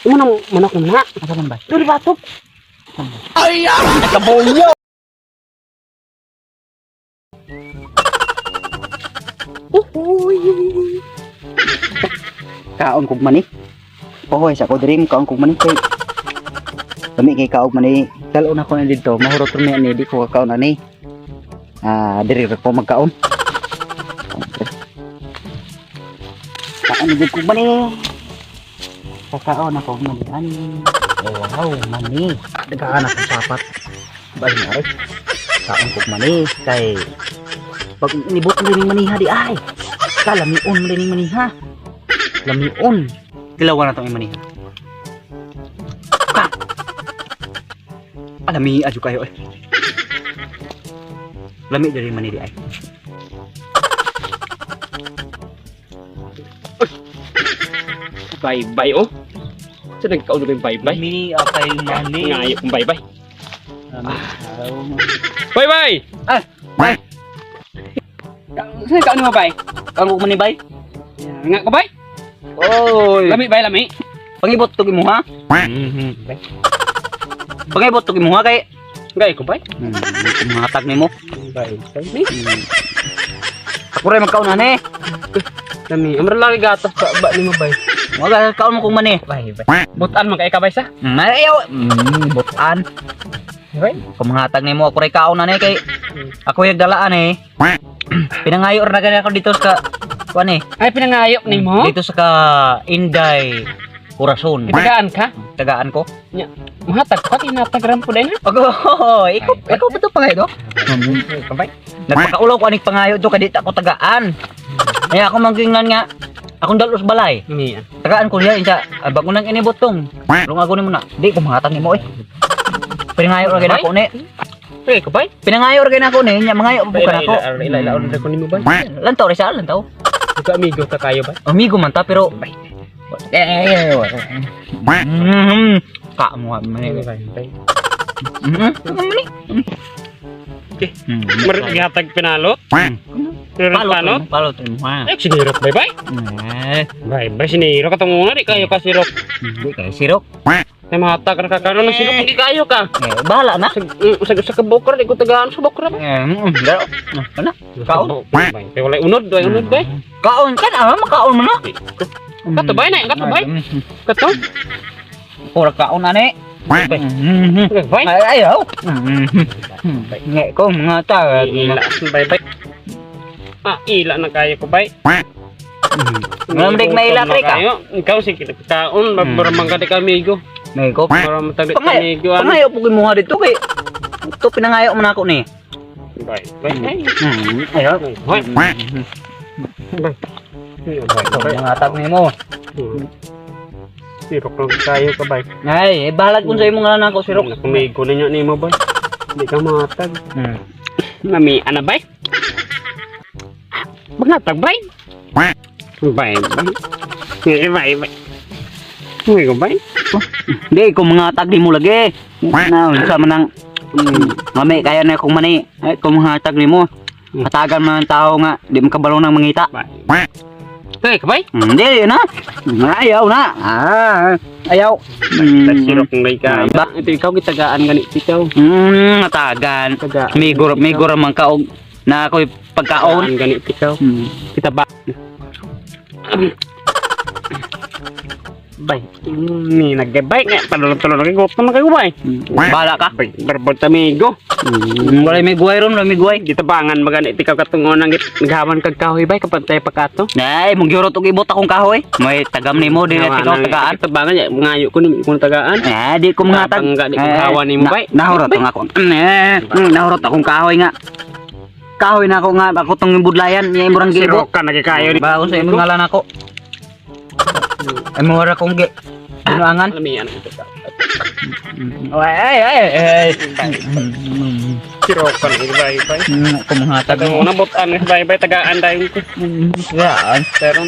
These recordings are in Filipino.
Imo nang manok na. Asa man bay? Dili batok. Ay, kabuyo. Uy. Kaon kog mani. Pohoy sa ko diri kaon kog mani kay. Kami kay kaog mani. Dalo na ko na dito, mahurot ron ni di ko kaon ani. Diri ko magkaon. Kaon gid kog mani. Kakaon ako mani ani. Wow, mani. Daghan ako sapat. Bali na rin. Kaon kog mani kay pag inibot mo rin maniha di ay. Kalamion mo rin maniha. Lamion. Kilawan na itong imaniha. Ka! Alami, adyo kayo eh. Lami dari maniri ay. Bye-bye oh. Sa nagkaon na bye-bye. Mi akay mani. Ngayo kong bye-bye. Bye-bye! Ah, Bye! Saan ka ano mo bye? Ang mani bay? Nga ko bye? Oy! Lami bye lami. Pangibot to mo ha? Pangibot to mo ha kay Gay ko bye? matag nimo. Bye. Ako rin magkaon ani. Lami, amra lagi gatos ka ba ni mo bye? Wala kaon mo kung mani. Bye. Butan man kay ka bye sa? Ayaw. Butan. Bye. Kumangatag nimo ako rin kaon ani kay ako yung dalaan eh. Pinangayo rin na ganyan ako dito sa kuan eh. Ay pinangayop nimo? Dito sa ka Inday Corazon. Tagaan ka? Tagaan ko. Nya. Mahatag ko tinatagram ko din ha. Ikaw ba ito pangayo do? Ka bye? Nagpakaulaw ko aning pangayo do kadit ako tagaan. Kaya ako manggingan nga akong dalos balay. Ni. Tagaan ko diya insa bago nang inibot tong. Lungago nimo na. Di ko mangatag nimo eh. Pinangayo ra gyud ako ni. Hey, ko bye? Pinangayo ra gyud ako ni, nya mangayo pa bukan ako. Ila ko nimo bye? Lantaw ri sa lantaw. Ikaw amigo ka kayo ba? Amigo man ta pero ka mo man. Okay. Marit gihatag pinalo? Pero pano? Palot mo ha. Ay, sinirok bye bye. Bye sinirok katong nga di kayo ka sirok. Hindi kay sirok. Ay mahatag ka karon ng sirok hindi kayo ka. Bahala na. Sa kabokra di ko tagaan sa bokra ba? Daro. Kana? Kaon. Kay wala unod, doy unod bye. Kaon kan makaon mo na. Kato bye na, kato bye. Kato. Pura kaon ani. Bye. Ayaw. Ngek ko mga ta. Ila, bye bye. Ila na kayo ko bye. Ngamdig may ila ka. Ikaw si kaon, baramang ka di kamigo. Ngek ko. Para matagit kamigo. Pangayo po mo ha dito kay. Ito pinangayo man ako ni. Bye. Bye. Ayaw. Bye. Mga tag nimo. Sirok lang kayo ka bye. Ay, balag kun sa imo nga nako sirok. Kumigo na niya nimo bye. Di ka matag. Nami ana bye. Bangatag bye. Bye. Bye. Uy ko bye. Di ko mga tag nimo lagi. Na sa manang mami kaya na kung mani. Ay ko mga tag nimo. Matagan man tao nga di makabalo nang mangita. Hey, kabay? Hindi na. Ayaw na. Ayaw. Sirok ng ka. Ito ikaw gitagaan ganit ikaw. Matagan. Migor man kaog na ako'y pagkaon. Ganit ikaw. Kita ba? Bay. Ni nagbay nga padulong-tulong kay gutom na kay ubay. Bala ka. Berbot amigo. Wala may guway ron, wala may guway. Gitabangan maganit ikaw katungon nang gitgawan kag kahoy bay kapantay pakato. Nay, mong gyurot og ibot akong kahoy. May tagam nimo di ikaw tagaan. Gitabangan ya ngayo ko ni kung tagaan. Di ko mga tag. Di ko gawan nimo bay. Nahurot ang ako. Nahurot akong kahoy nga. Kahoy na ako nga ako tong budlayan niya imong gibot. Sirokan na kayo ni. Baon sa imong ngalan ako. Ay mo ra kong ginuangan. Lamian. Ay. Sirokan ni bay. Kumuhatag mo na botan ni bay tagaan dayon ko. Gaan. Pero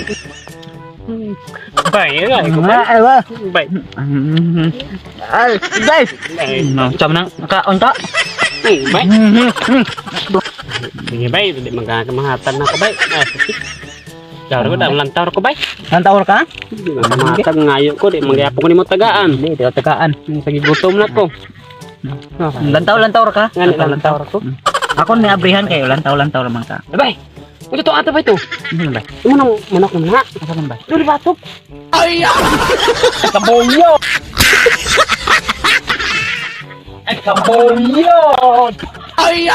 bay ay ko bay. Ay, guys. No, cham nang kaon ta. Bay. Sige bay, di magkamahatan na ko bay. Garo ko dang lantaw ko bay. Nantawar ka? Di matag ngayo ko di mangyapo ko nimo tagaan. Hindi, di ako tagaan. Sige gutom na ko. Lantaw ka? Ngani lantaw ko. Ako ni abrihan kayo, lantaw naman ka. Bay. Ito to ata ba ito? Ano ba? Imo nang manok na. Asa man ba? Dili batok. Kabolyo! Ay, kabolyo! Ay,